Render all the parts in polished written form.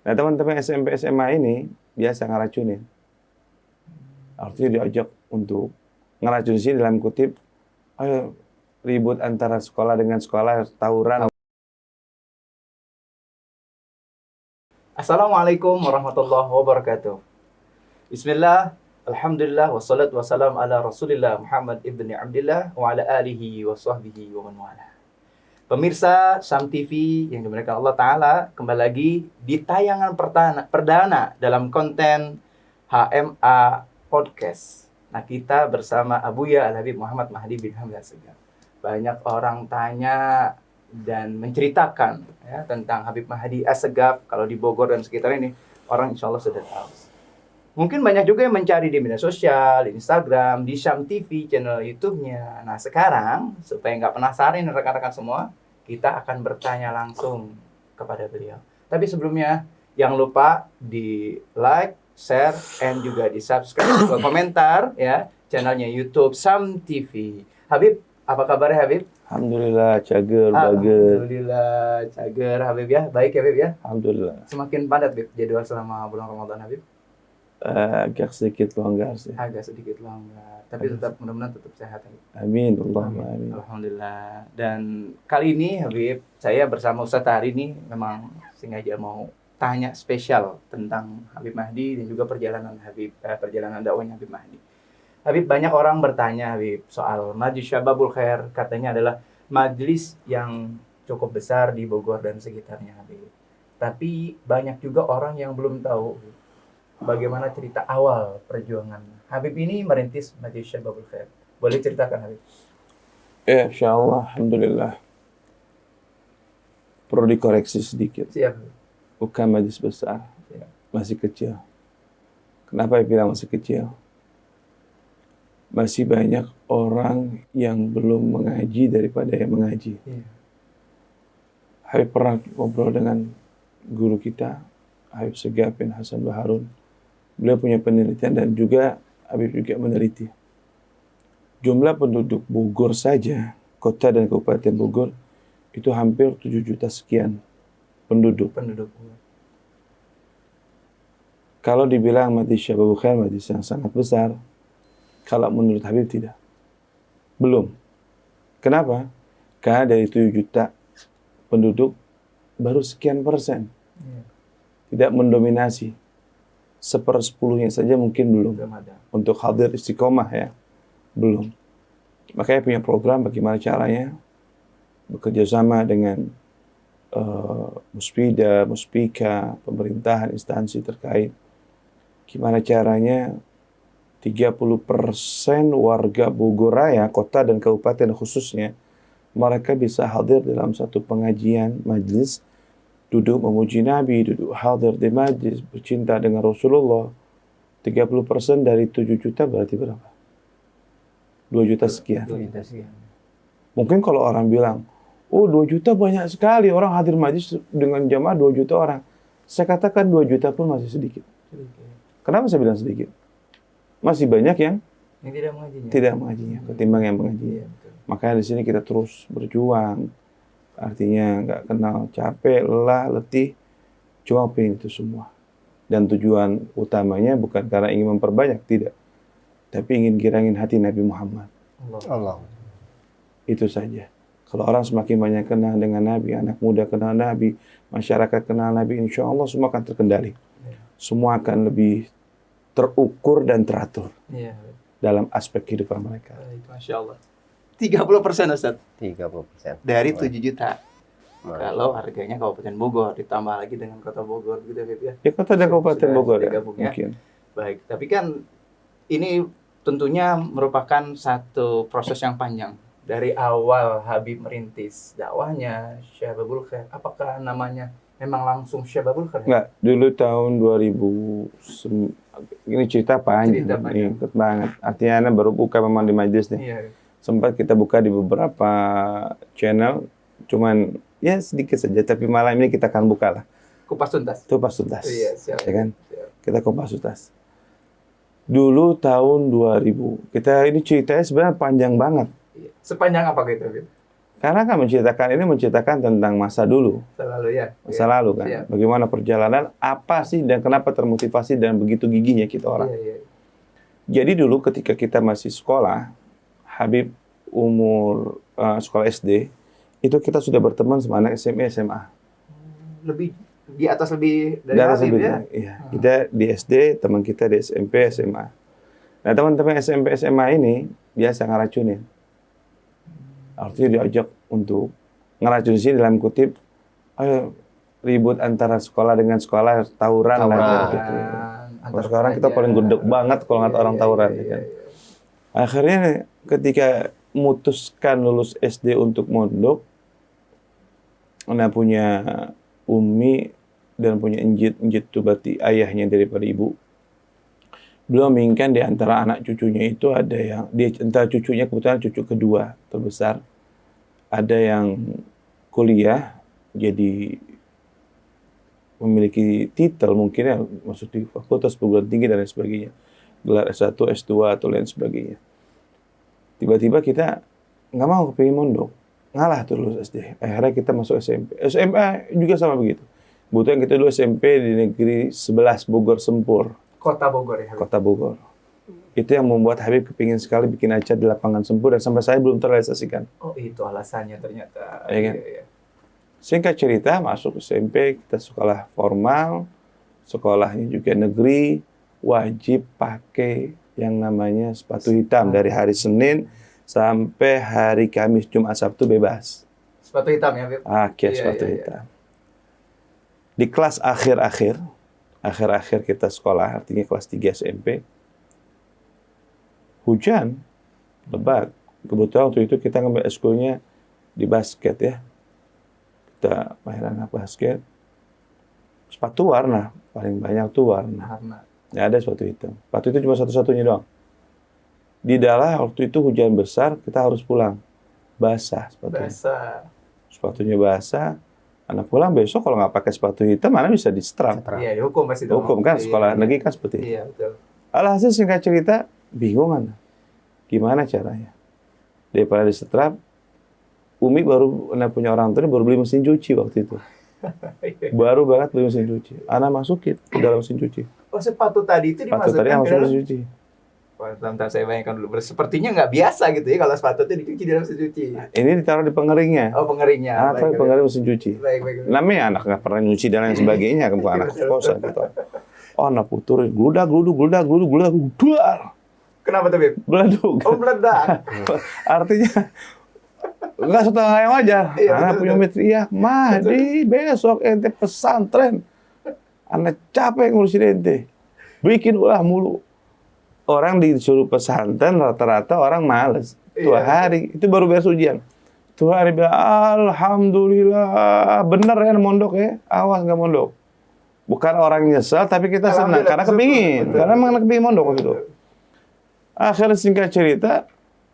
Nah, teman-teman SMP SMA ini biasa ngeracunin. Artinya diajak untuk ngeracun sih dalam kutip, ayo ribut antara sekolah dengan sekolah, tawuran. Assalamualaikum warahmatullahi wabarakatuh. Bismillah, alhamdulillah, wassalatu wassalam ala rasulillah Muhammad ibni Abdillah wa ala alihi wa sahbihi wa man wala. Pemirsa Sam TV yang dimuliakan Allah Ta'ala, kembali lagi di tayangan perdana dalam konten HMA Podcast. Nah, kita bersama Abuya Al-Habib Muhammad Mahdi bin Hamid Assegaf. Banyak orang tanya dan menceritakan ya, tentang Habib Mahdi Assegaf. Kalau di Bogor dan sekitar ini, orang insya Allah sudah tahu. Mungkin banyak juga yang mencari di media sosial, di Instagram, di Sam TV, channel YouTube-nya. Nah, sekarang, supaya nggak penasaran rekan-rekan semua, kita akan bertanya langsung kepada beliau. Tapi sebelumnya, jangan lupa di like, share, and juga di subscribe, juga komentar ya channelnya YouTube Sam TV. Habib, apa kabarnya Habib? Alhamdulillah, cager, bager. Alhamdulillah, cager Habib ya. Baik ya Habib ya? Alhamdulillah. Semakin padat Habib jadwal selama bulan Ramadan Habib? Agak sedikit longgar sih. Agak sedikit longgar, tapi tetap mudah-mudahan tetap sehat Habib. Amin, Allahumma amin. Alhamdulillah. Dan kali ini Habib, saya bersama Ustadz Hari ini memang sengaja mau tanya spesial tentang Habib Mahdi dan juga perjalanan dakwahnya Habib Mahdi. Habib, banyak orang bertanya Habib soal Majlis Syababul Khair, katanya adalah majlis yang cukup besar di Bogor dan sekitarnya Habib. Tapi banyak juga orang yang belum tahu bagaimana cerita awal perjuangan Habib ini merintis Majlis Syababul Khair. Boleh ceritakan Habib? Ya, insyaallah, alhamdulillah. Perlu dikoreksi sedikit. Siap. Bukan majlis besar, Siap. masih kecil. Kenapa saya bilang masih kecil? Masih banyak orang yang belum mengaji daripada yang mengaji. Iya. Habib pernah ngobrol dengan guru kita, Habib Segaf bin Hasan Baharun. Beliau punya penelitian dan juga Habib juga meneliti. Jumlah penduduk Bogor saja, kota dan kabupaten Bogor, itu hampir 7 juta sekian penduduk. Kalau dibilang Majlis Syababul Khair, majlis yang sangat besar, kalau menurut Habib tidak. Belum. Kenapa? Karena dari 7 juta penduduk, baru sekian persen. Tidak mendominasi. 1/10-nya saja mungkin belum. Untuk hadir istiqomah ya. Belum. Makanya punya program bagaimana caranya bekerja sama dengan Muspida, Muspika, pemerintahan, instansi terkait. Gimana caranya 30% warga Bogor Raya, kota dan kabupaten khususnya, mereka bisa hadir dalam satu pengajian, majlis, duduk memuji Nabi, duduk hadir di majlis, bercinta dengan Rasulullah. 30% dari 7 juta berarti berapa? 2 juta sekian. 2 juta sekian. Mungkin kalau orang bilang, oh 2 juta banyak sekali, orang hadir majlis dengan jamaah 2 juta orang. Saya katakan 2 juta pun masih sedikit. Kenapa saya bilang sedikit? Masih banyak yang tidak mengajinya, ketimbang yang mengajinya. Makanya di sini kita terus berjuang. Artinya nggak kenal capek, lelah, letih, cuma pengen itu semua. Dan tujuan utamanya bukan karena ingin memperbanyak, tidak. Tapi ingin girangin hati Nabi Muhammad. Allah. Itu saja. Kalau orang semakin banyak kenal dengan Nabi, anak muda kenal Nabi, masyarakat kenal Nabi, insya Allah semua akan terkendali. Semua akan lebih terukur dan teratur dalam aspek kehidupan mereka. Masya Allah. 30% Ustaz. 30%. Dari 7 juta. Kalau harganya Kabupaten Bogor, ditambah lagi dengan Kota Bogor gitu ya. Ya kota dan Kabupaten Bogor ya, gabung, ya. mungkin. Baik, tapi kan ini tentunya merupakan satu proses yang panjang. Dari awal Habib merintis dakwahnya Syababul Khair, apakah namanya memang langsung Syababul Khair? Enggak, dulu tahun 2000, ini cerita panjang. Ikut banget. Artinya baru buka memang di majlis nih. Iya. Sempat kita buka di beberapa channel, cuman ya sedikit saja, tapi malam ini kita akan buka lah. Kupas tuntas. Kupas tuntas. Iya, siap. Ya kan? Siap. Kita kupas tuntas. Dulu tahun 2000, kita ini ceritanya sebenarnya panjang banget. Sepanjang apa gitu? Karena kan menceritakan tentang masa dulu, Selalu ya. masa lalu kan. Iya. Bagaimana perjalanan, apa sih dan kenapa termotivasi dan begitu giginya kita orang. Iya, iya. Jadi dulu ketika kita masih sekolah, Habib umur sekolah SD, itu kita sudah berteman sama anak SMP, SMA. Lebih di atas lebih dari Dari Habib ya. Iya. Kita di SD, teman kita di SMP, SMA. Nah, teman-teman SMP, SMA ini biasa ngeracunin. Artinya diajak untuk ngeracun sih dalam kutip, ayo ribut antara sekolah dengan sekolah, tawuran lah gitu. Kalau sekarang kita paling gudeg banget kalau nggak orang tawuran. Kan. Akhirnya ketika memutuskan lulus SD untuk mondok, Anda punya umi dan punya enjit itu berarti ayahnya daripada ibu. Beliau menginginkan di antara anak cucunya itu ada yang, di antara cucunya kebetulan cucu kedua terbesar, ada yang kuliah jadi memiliki titel mungkin ya, maksud di fakultas perguruan tinggi dan lain sebagainya, gelar S1, S2 atau lain sebagainya. Tiba-tiba kita nggak mau kepingin mondok, ngalah tuh lulus SD. Akhirnya kita masuk SMP. SMA juga sama begitu. Kebetulan kita dulu SMP di negeri 11 Bogor Sempur. Kota Bogor ya. Habib? Kota Bogor. Itu yang membuat Habib kepingin sekali bikin acara di lapangan Sempur dan sampai saya belum terrealisasikan. Oh itu alasannya ternyata. Iya kan? Iya. Singkat cerita, masuk SMP, kita sekolah formal, sekolahnya juga negeri, wajib pakai yang namanya sepatu hitam dari hari Senin sampai hari Kamis, Jumat, Sabtu bebas. Sepatu hitam ya, Habib? Pakai Iya, sepatu iya, hitam. Di kelas akhir-akhir kita sekolah, artinya kelas 3 SMP, hujan, lebat. Kebetulan waktu itu kita ngambil eskulnya di basket ya. Kita main anak basket. Sepatu warna, paling banyak tuh warna. Nggak ada sepatu hitam. Sepatu itu cuma satu-satunya doang. Di dalam waktu itu hujan besar, kita harus pulang. Basah sepatunya. Basah. Sepatunya basah. Anak pulang besok kalau nggak pakai sepatu hitam, mana bisa di-strap. Iya, dihukum pasti dong. Hukum kan, sekolah Iya, negeri kan seperti itu. Iya, betul. Alhasil singkat cerita, bingung anak. Gimana caranya? Daripada di-strap, Umi baru punya orang tua baru beli mesin cuci waktu itu. Baru banget beli mesin cuci. Anak masukin ke dalam mesin cuci. Oh, sepatu tadi itu Sepatu tadi dimasukkan ke masuk dalam. mesin cuci. Wah, bentar saya bayangkan dulu. Sepertinya nggak biasa gitu ya kalau sepatu itu dicuci di dalam mesin cuci. Ini ditaruh di pengeringnya. Oh, pengeringnya. Atau pengering mesin cuci. Baik. Namanya anak nggak pernah nyuci dan lain sebagainya, kan bukan anak kosan gitu. Oh, anak puturin, gludak, duar. Kenapa tuh, Beb? Beleduk. Oh, meledak. Artinya nggak setengah yang wajar. Iya, Anak betul, punya teriak, Mahdi besok ente pesantren. Anak capek ngurusin ente. Bikin ulah mulu. Orang disuruh pesantren rata-rata orang males. Tuh Iya. hari itu baru beres ujian. Tuh hari bilang, alhamdulillah bener ya mondok ya. Awas nggak mondok. Bukan orang nyesel, tapi kita senang karena kepingin. Betul. Karena emang kepingin mondok waktu itu. Akhirnya singkat cerita,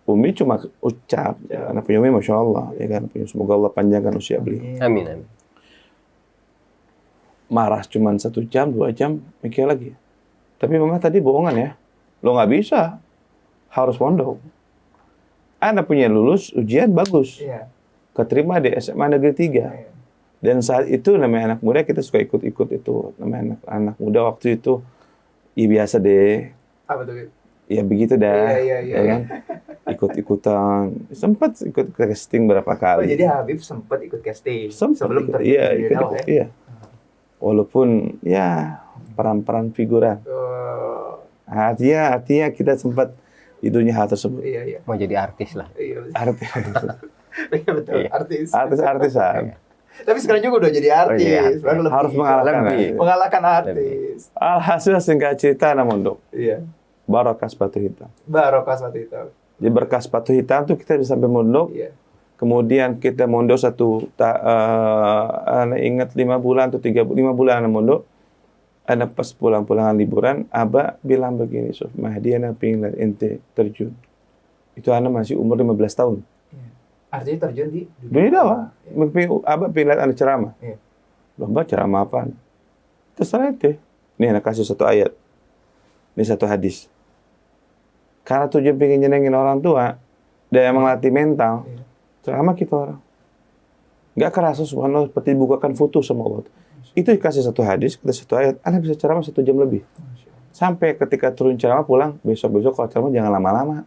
Umi cuma ucap, ya, anak punya Umi Masya Allah, ya kan, punya semoga Allah panjangkan usia beliau. Amin. Marah cuma 1 jam, 2 jam, mikir lagi. Tapi mama tadi bohongan ya, lo nggak bisa, harus mondok. Anak punya lulus ujian bagus, Iya. keterima di SMA Negeri 3. Iya. Dan saat itu namanya anak muda kita suka ikut-ikut itu, namanya anak muda waktu itu, ya biasa deh. Apa tuh, Beb? Ya begitu dah, Iya. ya kan? Ikut-ikutan, sempat ikut casting berapa Oh, kali. jadi Habib sempat ikut casting Sempat sebelum ikut, terjun iya, di ikut, Dakwah ya? iya. Walaupun ya peran-peran figuran. Oh, Artinya kita sempat di dunia hal tersebut. iya. Mau jadi artis lah. Iya, betul. Artis, Iya, betul. Iya. Artis. artis-artisan. Tapi sekarang juga udah jadi artis. Oh, iya, Baru lebih. Harus mengalahkan. Lebih. Mengalahkan artis. Alhasil singkat cerita anak mondok. Iya. Barokah sepatu hitam. Barokah sepatu itu. Jadi berkah sepatu hitam tuh kita bisa sampai mondok. Iya. Kemudian kita mondok anak ingat 5 bulan atau 5 bulan anak mondok. Anak pas pulang-pulangan liburan, Abah bilang begini, Sof, Mahdi anak pengen lihat ente terjun. Itu anak masih umur 15 tahun. Iya. Artinya terjun di Dunia dakwah. Abah pengen lihat anak ceramah. Iya. Lomba ceramah apaan? Terserah ente. Nih anak kasih 1 ayat. Ini 1 hadis. Karena tujuan pengen nyenengin orang tua, dan emang latih mental, Iya. Ceramah kita orang. Nggak kerasa subhanallah seperti dibukakan foto sama Allah. Itu dikasih satu hadis, kita satu ayat, Anda bisa ceramah 1 jam lebih. Sampai ketika turun ceramah pulang, besok-besok kalau ceramah jangan lama-lama.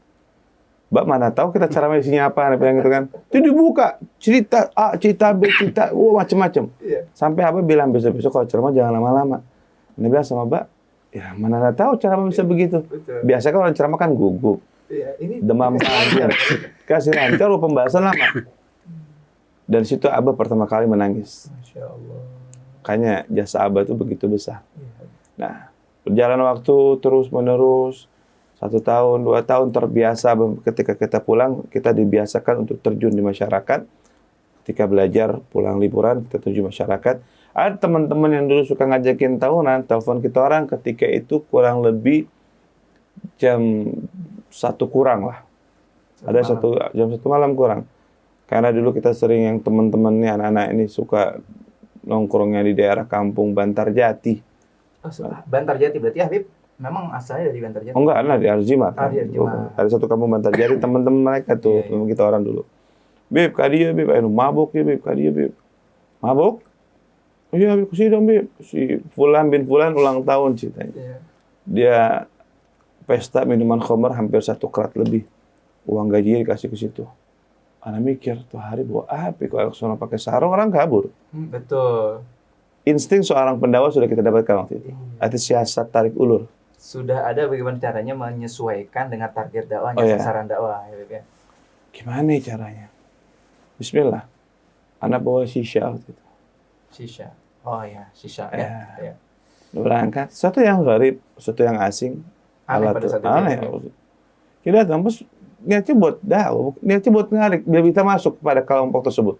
Mbak mana tahu kita ceramah isinya apa, Anda bilang gitu kan. Itu dibuka, cerita A, cerita B, cerita macam-macam. Sampai apa bilang besok-besok kalau ceramah jangan lama-lama. Anda bilang sama Mbak, ya mana tahu ceramah bisa begitu. Biasanya kan orang ceramah kan gugup. Ini Demam panggung, kasih lancar, pembahasan lama. Dan situ Abah pertama kali menangis. Masya Allah. Makanya jasa Abah itu begitu besar. Nah, berjalan waktu terus menerus, 1 tahun, 2 tahun terbiasa. Ketika kita pulang, kita dibiasakan untuk terjun di masyarakat. Ketika belajar, pulang liburan, kita terjun di masyarakat. Ada teman-teman yang dulu suka ngajakin tahunan, telepon kita orang ketika itu kurang lebih jam 1 kurang lah. Ada jam 1 malam kurang. Karena dulu kita sering yang teman-teman nih, anak-anak ini suka nongkrongnya di daerah kampung Bantarjati. Bantarjati berarti Habib memang asalnya dari Bantarjati? Oh enggak, di Arjimat. Ada satu kampung Bantarjati, teman-teman mereka tuh, teman kita orang dulu. Beb, kadia Beb, ayo mabuk ya Beb, kadia Beb. Mabuk? Oh iya Beb, kesini dong Beb. Si Fulan bin Fulan ulang tahun ceritanya. Dia pesta minuman khamar hampir 1 kerat lebih. Uang gajinya dikasih ke situ. Anak mikir, tuh hari bawa api, kalau sono pakai sarung orang kabur. Betul. Insting seorang pendakwah sudah kita dapatkan waktu itu. Itu siasat tarik ulur. Sudah ada bagaimana caranya menyesuaikan dengan target dakwahnya, sasaran dakwah. Ya. Gimana caranya? Bismillah. Anak bawa shisha waktu itu. Shisha. Oh ya, shisha. Ya. Berangkat. Sesuatu yang gharib, sesuatu yang asing. Aneh pada saat itu. Aneh. Kita datang, niatnya buat dakwah, niatnya buat ngarik biar kita masuk kepada kelompok tersebut.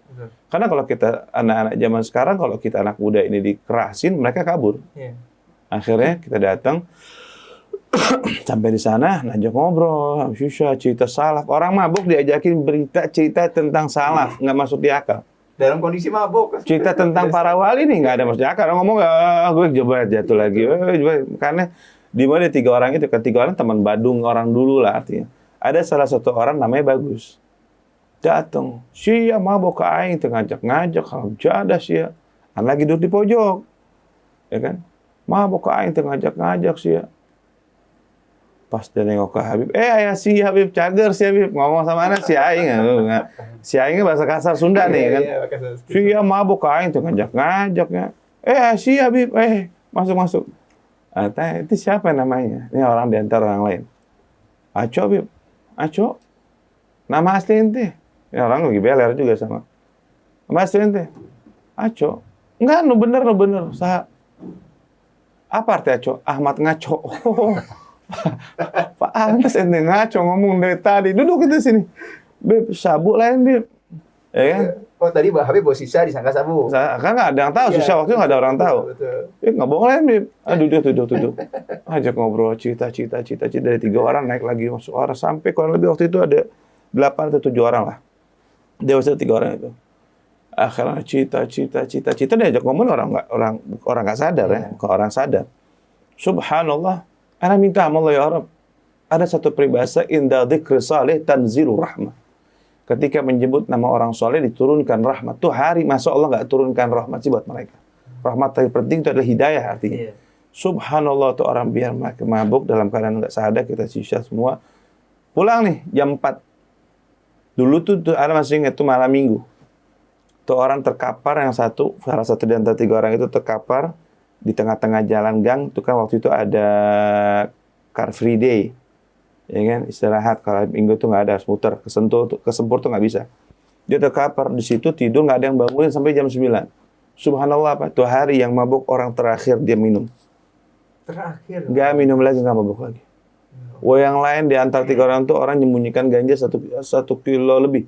Karena kalau kita anak-anak zaman sekarang, kalau kita anak muda ini dikerasin, mereka kabur. Akhirnya kita datang sampai di sana, ngajak ngobrol, susah cerita salaf. Orang mabuk diajakin berita cerita tentang salaf, nggak masuk di akal. Dalam kondisi mabuk. Cerita tentang para wali nih nggak ada masuk di akal. Orang ngomong, gue coba jatuh lagi. Karena di mana 3 orang itu, kan 3 orang teman Badung orang dulu lah artinya. Ada salah satu orang namanya Bagus. Datang, sia mabok ke aing, ngajak-ngajak, jadah sia. An lagi duduk di pojok. Ya kan? Mabok ke aing, ngajak-ngajak sia. Pas dia nengok ke Habib, ayah si Habib cager si Habib. Ngomong sama anak si aing. Si aingnya bahasa kasar Sunda nih kan. Sia mabok ke aing, ngajak-ngajaknya. Si Habib, masuk-masuk. Itu siapa namanya? Ini orang di antara orang lain. Aco, Habib. Aco, nama asli ente. Ya orang lagi beler juga sama. Nama asli ente. Aco. Enggak, nu bener. Apa arti Aco? Ahmad ngaco. Pak Antes ente ngaco ngomong dari tadi. Duduk kita sini. Beb, sabu lain, Beb. Ya kan? Oh, tadi Mbak Habib bawa sisa disangka sabu. Kan nggak ada yang tahu, sisa waktu itu nggak ada orang tahu. Nggak bohong lain, Beb. Duduk. Ajak ngobrol, cerita dari 3 orang naik lagi masuk orang sampai kurang lebih waktu itu ada 8 atau 7 orang lah. Dewasa 3 orang itu. Akhirnya cerita diajak ngomong orang nggak sadar ya, bukan orang sadar. Subhanallah, ana minta sama Allah ya Rabb. Ada satu peribahasa inda dzikri salih tanzilu rahmah. Ketika menyebut nama orang soleh diturunkan rahmat. Tuh hari masa Allah nggak turunkan rahmat sih buat mereka. Rahmat yang penting itu adalah hidayah artinya. Subhanallah tuh orang biar mabuk dalam keadaan nggak sadar, kita sisa semua. Pulang nih jam 4. Dulu tuh ada masih ingat tuh malam minggu. Tuh orang terkapar yang salah satu di antara 3 orang itu terkapar di tengah-tengah jalan gang. Itu kan waktu itu ada Car Free Day. Ya kan, istirahat kalau minggu tuh nggak ada, harus muter ke Sempur tuh nggak bisa. Dia terkapar di situ, tidur nggak ada yang bangunin sampai jam 9. Subhanallah, apa tuh hari yang mabuk orang terakhir dia minum. Terakhir? Nggak minum lagi, nggak mabuk lagi. Yang lain di antara 3 orang tuh orang menyembunyikan ganja 1 kilo lebih.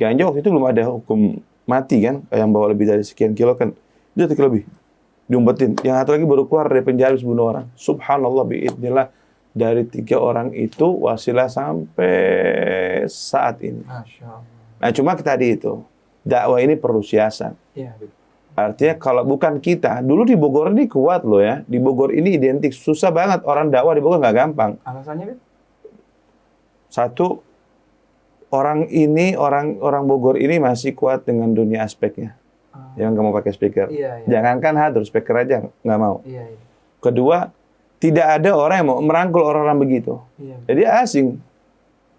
Ganja waktu itu belum ada hukum mati kan, yang bawa lebih dari sekian kilo kan, dia 1 kilo lebih diumpetin. Yang satu lagi baru keluar dari penjara habis bunuh orang. Subhanallah, biidznillah. Dari 3 orang itu wasilah sampai saat ini. Masya Allah. Nah cuma tadi itu, dakwah ini perlu siasat. Artinya kalau bukan kita, dulu di Bogor ini kuat loh ya. Di Bogor ini identik, susah banget orang dakwah di Bogor nggak gampang. Alasannya, Bib? 1, orang Bogor ini masih kuat dengan dunia aspeknya. Yang nggak mau pakai speaker. Iya. Jangankan hadir, speaker aja nggak mau. Iya. Kedua, tidak ada orang yang mau merangkul orang-orang begitu. Iya. Jadi asing.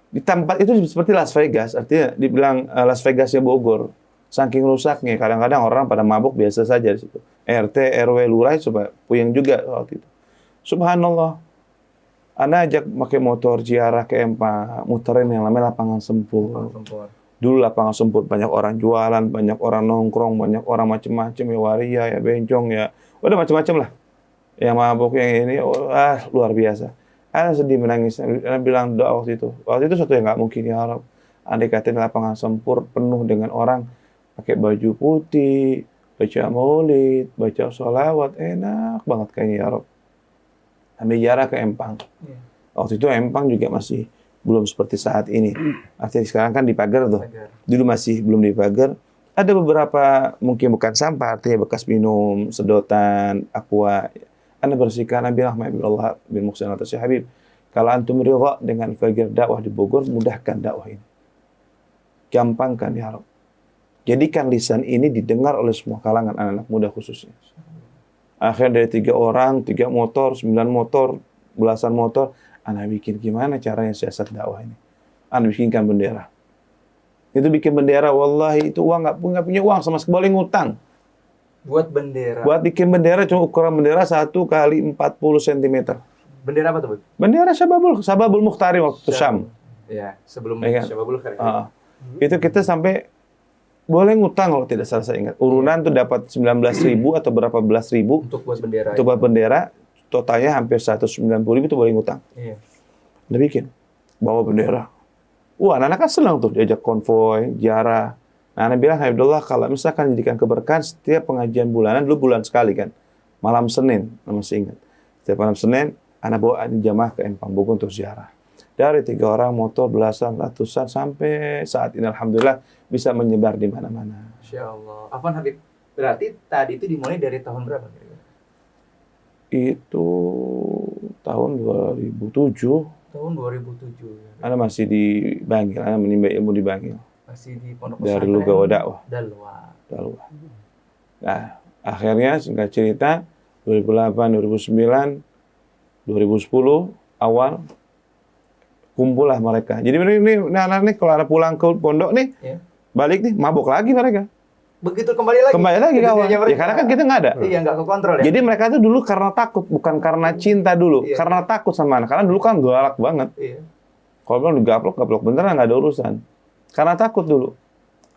Di tempat itu seperti Las Vegas, artinya dibilang Las Vegasnya Bogor. Saking rusaknya, kadang-kadang orang pada mabuk biasa saja di situ. RT, RW, lurah coba puyeng juga waktu itu. Subhanallah. Ana ajak pakai motor ziarah ke Empang, muterin yang namanya lapangan sempur. Dulu lapangan sempur banyak orang jualan, banyak orang nongkrong, banyak orang macam-macam ya waria, ya bencong, ya udah macam-macam lah. Yang mabuk yang ini, luar biasa. Ana sedih menangis. Ana bilang doa waktu itu. Waktu itu sesuatu yang nggak mungkin ya Rabb. Andai kata lapangan sempur penuh dengan orang pakai baju putih, baca maulid, baca sholawat, enak banget kayaknya ya Rabb. Ambil jarak ke Empang. Waktu itu Empang juga masih belum seperti saat ini. Artinya sekarang kan dipagar tuh. Dulu masih belum dipagar. Ada beberapa mungkin bukan sampah, artinya bekas minum, sedotan, aqua. Anda bersihkan, Anda bilang, Allah bin Muhsin atas ya Habib. Kalau antum ridha dengan Fajr dakwah di Bogor, mudahkan dakwah ini. Gampangkan ya Rabb. Jadikan lisan ini didengar oleh semua kalangan anak-anak muda khususnya. Akhirnya dari 3 orang, 3 motor, 9 motor, belasan motor, Anda bikin gimana caranya siasat dakwah ini? Anda bikinkan bendera. Itu bikin bendera, wallahi itu uang nggak punya uang sama sekali, boleh ngutang. Buat bendera. Buat bikin bendera cuma ukuran bendera 1 kali 40 cm. Bendera apa tuh, Bud? Bendera Sababul Mukhtari waktu Syam. Iya, sebelum Ya kan? Syababul Khair. Itu kita sampai boleh ngutang kalau tidak salah saya ingat. Urunan tuh dapat 19.000 atau berapa belas ribu Untuk buat bendera. untuk buat bendera, totalnya hampir 190.000 itu boleh ngutang. Iya. Udah bikin, bawa bendera. Wah, anak-anak kan senang tuh diajak konvoy, ziarah. Nah, anak bilang, Habibullah, kalau misalkan jadikan keberkahan setiap pengajian bulanan, dulu bulan sekali kan, malam Senin, masih ingat. Setiap malam Senin, anak bawa jamaah ke Empang Bogor untuk ziarah. Dari 3 orang, motor belasan, ratusan, sampai saat ini Alhamdulillah bisa menyebar di mana-mana. Masya Allah. Afwan Habib, berarti tadi itu dimulai dari tahun berapa? Itu tahun 2007. Tahun 2007. Ana masih di Bangil, Ana menimba ilmu di Bangil. Masih di pondok Dari pesantren Lugawa Dakwah. Dalwa. Nah, akhirnya singkat cerita 2008, 2009, 2010 awal kumpullah mereka. Jadi ini anak-anak nih kalau ada pulang ke pondok nih, balik nih mabuk lagi mereka. Begitu kembali lagi. Kembali lagi kawan. Ya karena kan kita nggak ada. Iya, nggak kekontrol ya. Jadi mereka itu dulu karena takut, bukan karena cinta dulu, karena takut sama anak. Karena dulu kan galak banget. Iya. Kalau bilang digaplok beneran nggak ada urusan. Karena takut dulu.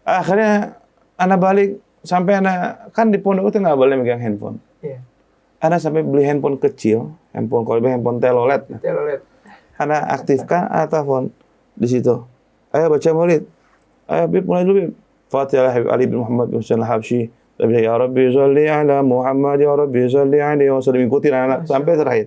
Akhirnya anak balik sampai anak kan di pondok itu nggak boleh megang handphone. Iya. Anak sampai beli handphone kecil, handphone kalau handphone telolet. Telolet. Anak aktifkan telepon di situ. Ayo baca maulid. Ayo Bib, mulai dulu Bib. Fatihah Habib Ali bin Muhammad bin Husain Al-Habsyi. Ya Rabbi sholli ala Muhammad, ya Rabbi sholli alaihi wasallam. Ikutin anak sampai terakhir.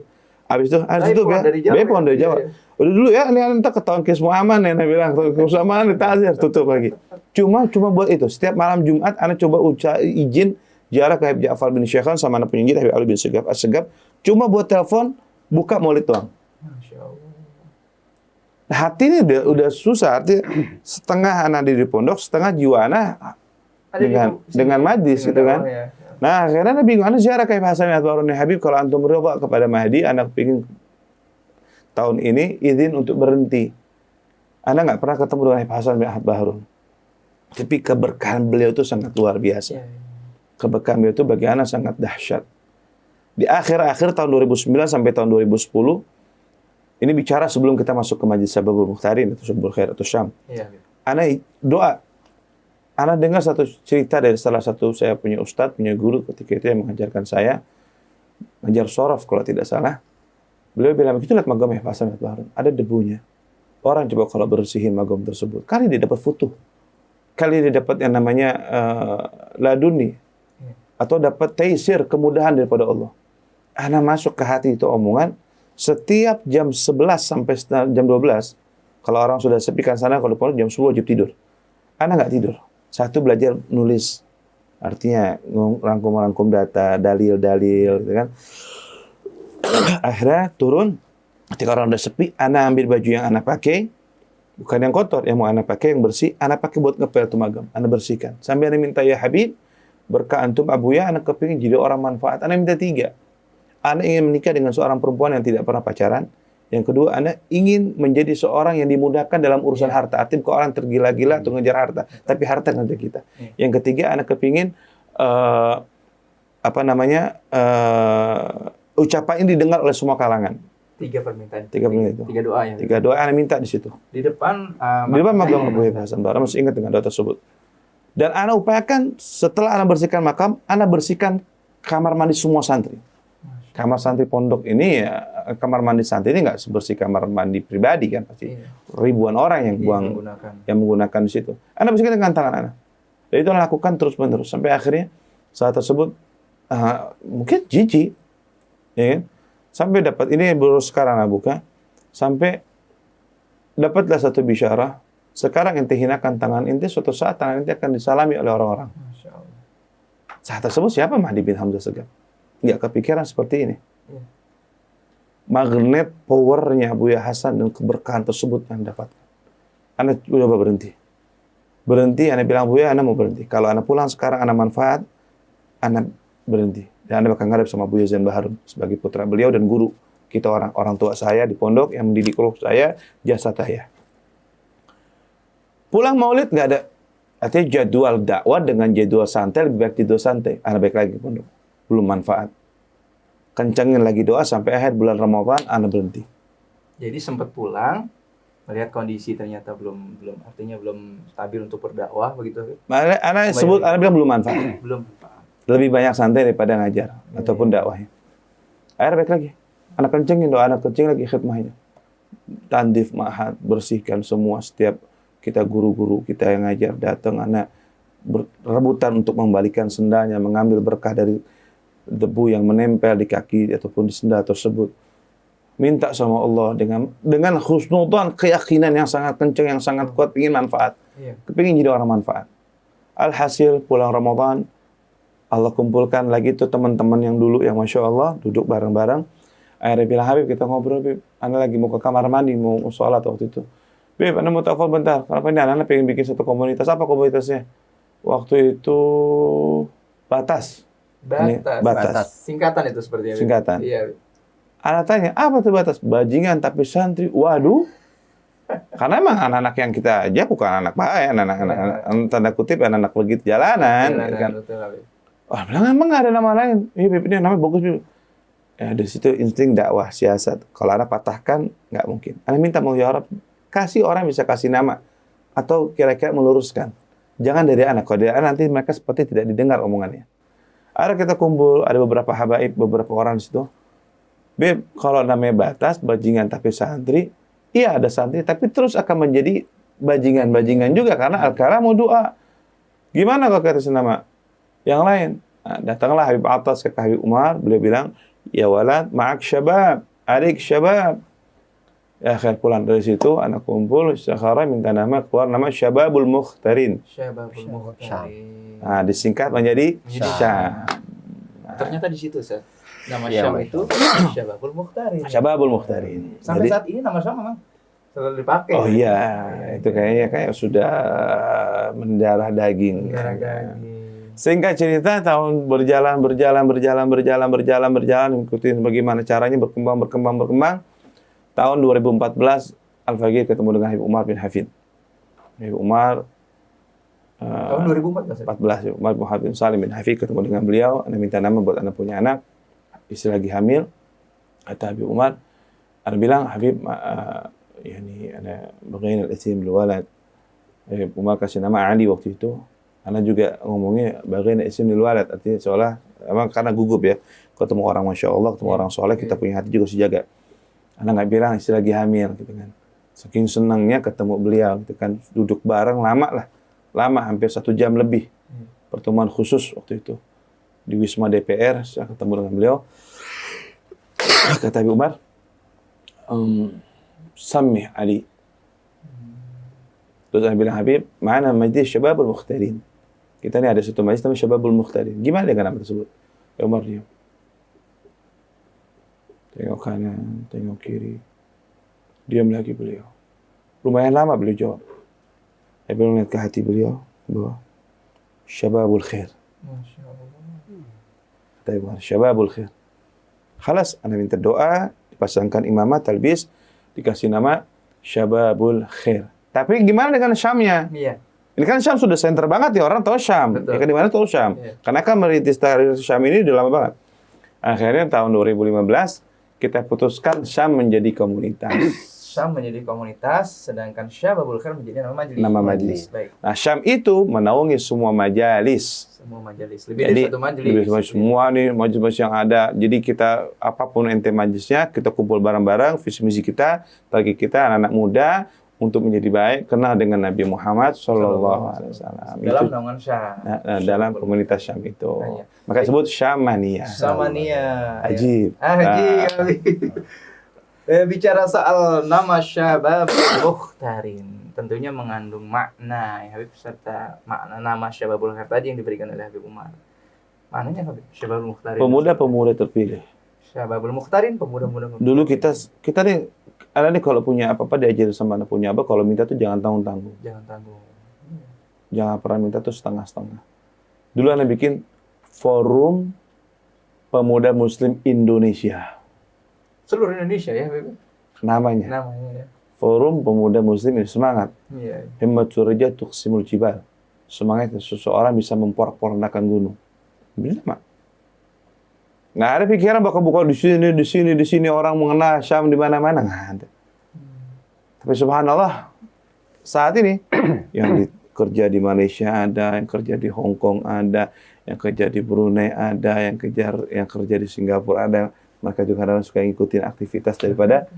Habis itu tutup ya. Bepon dari Jawa. Udah dulu ya, ini nanti ketahuan semua aman ya, Nabi bilang. Semua aman, ditazir, tutup lagi. Cuma buat itu. Setiap malam Jumat, anak coba izin ziarah ke Habib Ja'far bin Syekhan sama anak penyidik Habib Ali bin As-Segaf. Cuma buat telepon, buka maulid doang. Masya Allah. Hati ini udah susah, artinya setengah anak di pondok, setengah jiwa anak dengan majlis gitu kan. Ya. Nah, akhirnya Nabi bingung, anak ziarah kayak Hasan Atwarun Habib, kalau antum ridha kepada Mahdi, anak pingin tahun ini izin untuk berhenti. Anak nggak pernah ketemu dengan Habib Hasan bin Ahmad Bahrun. Tapi keberkahan beliau itu sangat luar biasa. Keberkahan beliau itu bagi anak sangat dahsyat. Di akhir-akhir tahun 2009 sampai tahun 2010, ini bicara sebelum kita masuk ke Majlis Sababul Mukhtarin, atau Sababul Khair, atau Syam. Iya. Anak doa. Anak dengar satu cerita dari salah satu saya punya ustadz, punya guru ketika itu yang mengajarkan saya, mengajar sorof kalau tidak salah. Beliau bilang, begitu lihat magam ya Pak Hasan Bahrun, ada debunya. Orang coba kalau bersihin magam tersebut, kali dia dapat futuh. Kali dia dapat yang namanya laduni. Atau dapat taisir, kemudahan daripada Allah. Anak masuk ke hati itu omongan, setiap jam 11 sampai jam 12, kalau orang sudah sepikan sana, kalau pondok jam 10 wajib tidur. Anak nggak tidur. Satu, belajar nulis. Artinya rangkum data, dalil-dalil, gitu kan. Akhirnya turun, ketika orang udah sepi, anak ambil baju yang anak pakai, Bukan yang kotor, yang mau ana pakai yang bersih, ana pakai buat ngepel tumagam, ana bersihkan. Sambil ana minta, ya Habib, berkah antum Abuya, ana kepingin jadi orang manfaat. Ana minta 3. Ana ingin menikah dengan seorang perempuan yang tidak pernah pacaran. Yang kedua, Anda ingin menjadi seorang yang dimudahkan dalam urusan harta. Artinya bukan orang tergila-gila atau ngejar harta, tapi harta ngejar kita. Yang ketiga, Anda kepingin ucapan ini didengar oleh semua kalangan. 3 permintaan. 3 permintaan itu. 3 doa ya. 3 doa Anda minta di situ. Di depan Di depan makam Abu Habib Hasan Bahra, masih ingat dengan doa tersebut. Dan Anda upayakan setelah Anda bersihkan makam, Anda bersihkan kamar mandi semua santri. Kamar santri pondok ini ya, kamar mandi santri ini nggak sebersih kamar mandi pribadi kan, pasti ribuan orang yang menggunakan di situ. Anda bersihkan dengan tangan Anda. Dan itu Anda lakukan terus menerus sampai akhirnya saat tersebut mungkin jijik, ya kan? Sampai dapat ini baru sekarang Anda buka, sampai dapatlah satu bisyarah. Sekarang ente hinakan tangan ente, suatu saat tangan ente akan disalami oleh orang-orang. Masya Allah. Saat tersebut siapa Mahdi bin Hamzah Segaf? Nggak kepikiran seperti ini. Magnet powernya Buya Hasan dan keberkahan tersebut yang dapatkan. Anda coba berhenti. Berhenti, Anda bilang, Buya, Anda mau berhenti. Kalau Anda pulang sekarang, Anda manfaat, Anda berhenti. Dan Anda bakal ngadep sama Buya Zain Baharun sebagai putra beliau dan guru kita, orang tua saya di pondok yang mendidik saya, jasa saya. Pulang maulid nggak ada. Artinya jadwal dakwah dengan jadwal santai lebih baik jadwal santai. Anda balik lagi ke pondok. Belum manfaat. Kencangin lagi doa sampai akhir bulan Ramadan, Anda berhenti. Jadi sempat pulang, melihat kondisi ternyata belum stabil untuk berdakwah begitu. Anda sebut, Anda bilang belum manfaat. Belum. Lebih banyak santai daripada ngajar ataupun dakwahnya. Akhirnya balik lagi. Anda kencengin doa, Anda kencengin lagi khidmahnya. Tandif ma'had, bersihkan semua setiap kita guru-guru kita yang ngajar datang, Anda berebutan untuk membalikan sendalnya, mengambil berkah dari debu yang menempel di kaki ataupun di sendal tersebut. Minta sama Allah dengan husnudzon, keyakinan yang sangat kencang, yang sangat kuat, ingin manfaat. Kepingin jadi orang manfaat. Alhasil pulang Ramadan, Allah kumpulkan lagi tuh teman-teman yang dulu yang Masya Allah duduk bareng-bareng. Akhirnya bilang, Habib, kita ngobrol, Habib. Anda lagi mau ke kamar mandi, mau sholat waktu itu. Habib, Anda mau telepon bentar. Kenapa ini anak-anak pengen bikin satu komunitas? Apa komunitasnya? Waktu itu Batas. Singkatan itu seperti itu. Singkatan. Iya. Anak tanya, apa tuh Batas? Bajingan tapi santri. Waduh. Karena emang anak-anak yang kita aja bukan anak baik, anak-anak tanda kutip anak-anak begitu jalanan. Kan? Wah, bilang emang nggak ada nama lain. Iya, ini namanya bagus. Ya, dari situ insting dakwah, siasat. Kalau Anda patahkan, nggak mungkin. Anda minta mau ya Rab, kasih orang bisa kasih nama. Atau kira-kira meluruskan. Jangan dari anak. Kalau dari anak nanti mereka seperti tidak didengar omongannya. Akhirnya kita kumpul, ada beberapa habaib, beberapa orang di situ. Beb, kalau namanya Batas, bajingan tapi santri, iya ada santri, tapi terus akan menjadi bajingan-bajingan juga. Karena Al-Kalam mau doa. Gimana kalau kita nama yang lain? Nah, datanglah Habib Atas ke Habib Umar, beliau bilang, ya walad, ma'ak syabab, adik syabab. Ya akhir pulang dari situ, anak kumpul, istikharah minta nama, keluar nama Syababul Mukhtarin. Syababul Mukhtarin. Nah, disingkat menjadi Syam. Ternyata di situ, Ustaz. Nama Syam itu Syababul Mukhtarin. Syababul Mukhtarin. Sampai saat ini nama Syam memang selalu dipakai. Oh iya, itu kayaknya sudah mendarah daging. Singkat cerita, tahun berjalan, ikutin bagaimana caranya berkembang. Tahun 2014, Al-Faqih ketemu dengan Habib Umar bin Hafid. Habib Umar tahun 2014. Umar bin Hafid Salim bin Hafid ketemu dengan beliau. Anda minta nama buat Anda punya anak, istri lagi hamil. Kata Habib Umar, Anda bilang, Habib, Anda bagain al-isim bil walad. Habib Umar kasih nama Ali waktu itu. Anda juga ngomongnya bagain al-isim bil walad, artinya seolah emang karena gugup ya. Ketemu orang Masya Allah, ketemu orang soleh, kita punya hati juga harus dijaga. Anda nggak bilang istri lagi hamil gitu kan. Saking senangnya ketemu beliau gitu kan. Duduk bareng lama hampir 1 jam lebih. Pertemuan khusus waktu itu di Wisma DPR, saya ketemu dengan beliau. Kata Habib Umar, Samih Ali. Terus saya bilang, Habib, mana majlis Syababul Mukhtarin. Kita ini ada satu majlis namanya Syababul Mukhtarin. Gimana dengan nama tersebut? Umar diam. Tengok kanan, tengok kiri. Diam lagi beliau. Lumayan lama beliau jawab. Saya bilang lihat ke hati beliau bahwa syababul khair. Masya Allah. Kata Ibu, syababul khair. Khalas, anda minta doa, dipasangkan imamah, talbis, dikasih nama syababul khair. Tapi gimana dengan Syamnya? Iya. Ini kan Syam sudah center banget ya, orang tahu Syam. Betul. Ya kan di mana tahu Syam. Iya. Karena kan merintis tahrir Syam ini udah lama banget. Akhirnya tahun 2015 kita putuskan Syam menjadi komunitas. Syam menjadi komunitas, sedangkan Syababul Khair menjadi nama majelis. Nama majelis. Baik. Nah, Syam itu menaungi semua majalis. Semua majelis. Lebih dari satu majelis. Lebih dari semua nih majelis yang ada. Jadi kita apapun ente majelisnya, kita kumpul bareng-bareng, visi misi kita, target kita anak-anak muda untuk menjadi baik, kenal dengan Nabi Muhammad SAW. Dalam naungan Syam. Dalam komunitas Syam itu. Iya. Maka disebut Syamania. Samania. Ajib. Ajib. Bicara soal nama Syabab Mukhtarin, tentunya mengandung makna ya Habib, serta makna nama Syababul Khair tadi yang diberikan oleh Habib Umar. Maknanya Habib, Syababul Mukhtarin. Pemuda-pemuda terpilih. Syababul Mukhtarin, pemuda-pemuda. Dulu kita nih, ada nih kalau punya apa-apa diajar sama anak punya apa, kalau minta tuh jangan tanggung-tanggung. Jangan tanggung. Jangan pernah minta tuh setengah-setengah. Dulu anak bikin Forum Pemuda Muslim Indonesia. Seluruh Indonesia ya Habib. Namanya. Namanya ya. Forum Pemuda Muslim ini semangat. Iya. Himmatur rijal tuqsimul jibal. Semangat seseorang bisa memporak-porandakan gunung. Benar, Mak. Nggak ada pikiran bakal buka di sini orang mengenal Syam di mana-mana, nggak ada. Tapi subhanallah saat ini yang kerja di Malaysia ada, yang kerja di Hong Kong ada, yang kerja di Brunei ada, yang kerja di Singapura ada. Mereka juga kadang suka ngikutin aktivitas daripada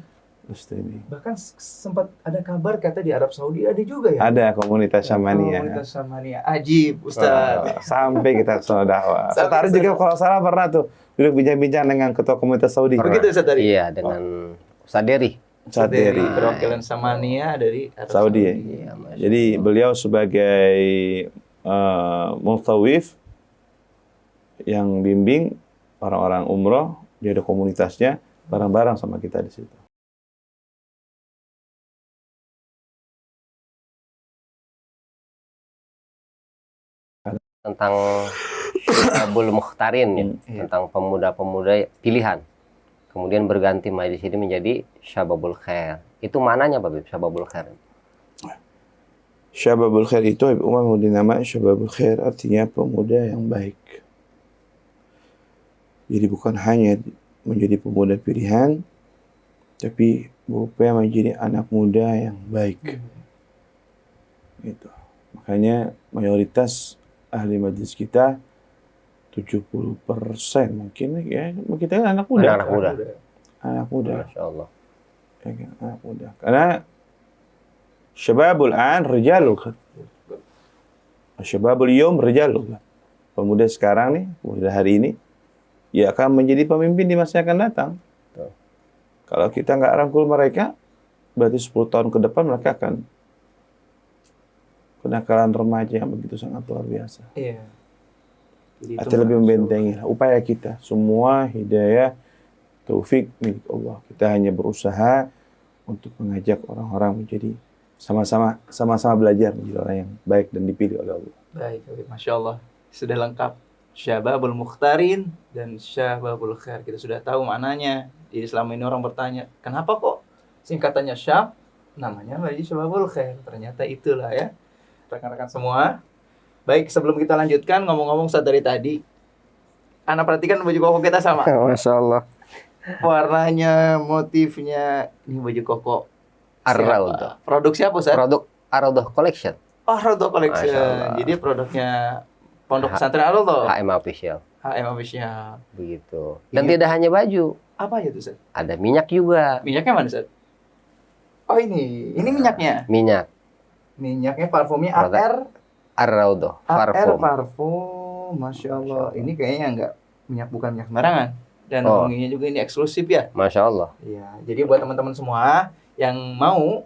Muslimin. Bahkan sempat ada kabar kata di Arab Saudi ada juga ya. Ada komunitas Syamania. Komunitas Syamania. Ajib, Ustaz. Sampai kita ke sana dakwah. Ustaz juga kalau salah pernah tuh duduk bincang-bincang dengan ketua komunitas Saudi. Begitu Ustaz tadi. Iya, dengan Ustaz Dery. Ustaz Dery. Perwakilan Samania dari Arab Saudi. Iya, Jadi beliau sebagai muftawif yang bimbing orang-orang umroh, dia ada komunitasnya bareng-bareng sama kita di situ. Tentang Syababul Mukhtarin ya, tentang pemuda-pemuda pilihan. Kemudian berganti majelis ini menjadi Syababul Khair. Itu mananya Pak Bib, Syababul Khair? Syababul Khair itu umum dinamai Syababul Khair, artinya pemuda yang baik. Jadi bukan hanya menjadi pemuda pilihan, tapi berupaya menjadi anak muda yang baik. Gitu. Makanya mayoritas ahli majlis kita 70% mungkin ya, kita kan anak muda. Anak muda. Anak muda. Masya Allah. Ya, kan? Anak muda. Karena syababul an rijalul khair. Syababul yawm rijalul khair. Pemuda sekarang nih, pemuda hari ini, ya akan menjadi pemimpin di masa yang akan datang. Betul. Kalau kita nggak rangkul mereka, berarti 10 tahun ke depan mereka akan kenakalan remaja yang begitu sangat luar biasa. Iya. Atau lebih membentengi upaya kita. Semua hidayah, taufik milik Allah. Kita hanya berusaha untuk mengajak orang-orang menjadi sama-sama belajar menjadi orang yang baik dan dipilih oleh Allah. Baik, Masya Allah. Sudah lengkap. Syababul Mukhtarin dan Syababul Khair. Kita sudah tahu maknanya. Jadi selama ini orang bertanya, kenapa kok singkatannya Syab, namanya lagi Syababul Khair. Ternyata itulah ya. Rekan-rekan semua. Baik, sebelum kita lanjutkan, ngomong-ngomong saat dari tadi, Anda perhatikan baju koko kita sama. Masya Allah. Warnanya, motifnya, ini baju koko. Ar-Rawdah. Produk siapa, Ustaz? Produk Ar-Rawdah Collection. Oh, Ar-Rawdah Collection. Masya Allah. Jadi produknya Pondok Pesantren Ar-Rawdah. HM Official. HM Official. Begitu. Dan Iya. tidak hanya baju. Apa ya itu, Ustaz? Ada minyak juga. Minyaknya mana, Ustaz? Oh, ini minyaknya. Minyak. Minyaknya parfumnya Produk Ar-Rawdah. AR Parfum. parfum. Masya Allah. Ini kayaknya enggak bukan minyak sembarangan. Dan Oh. wanginya juga ini eksklusif ya. Masya Allah. Iya. Jadi buat teman-teman semua yang mau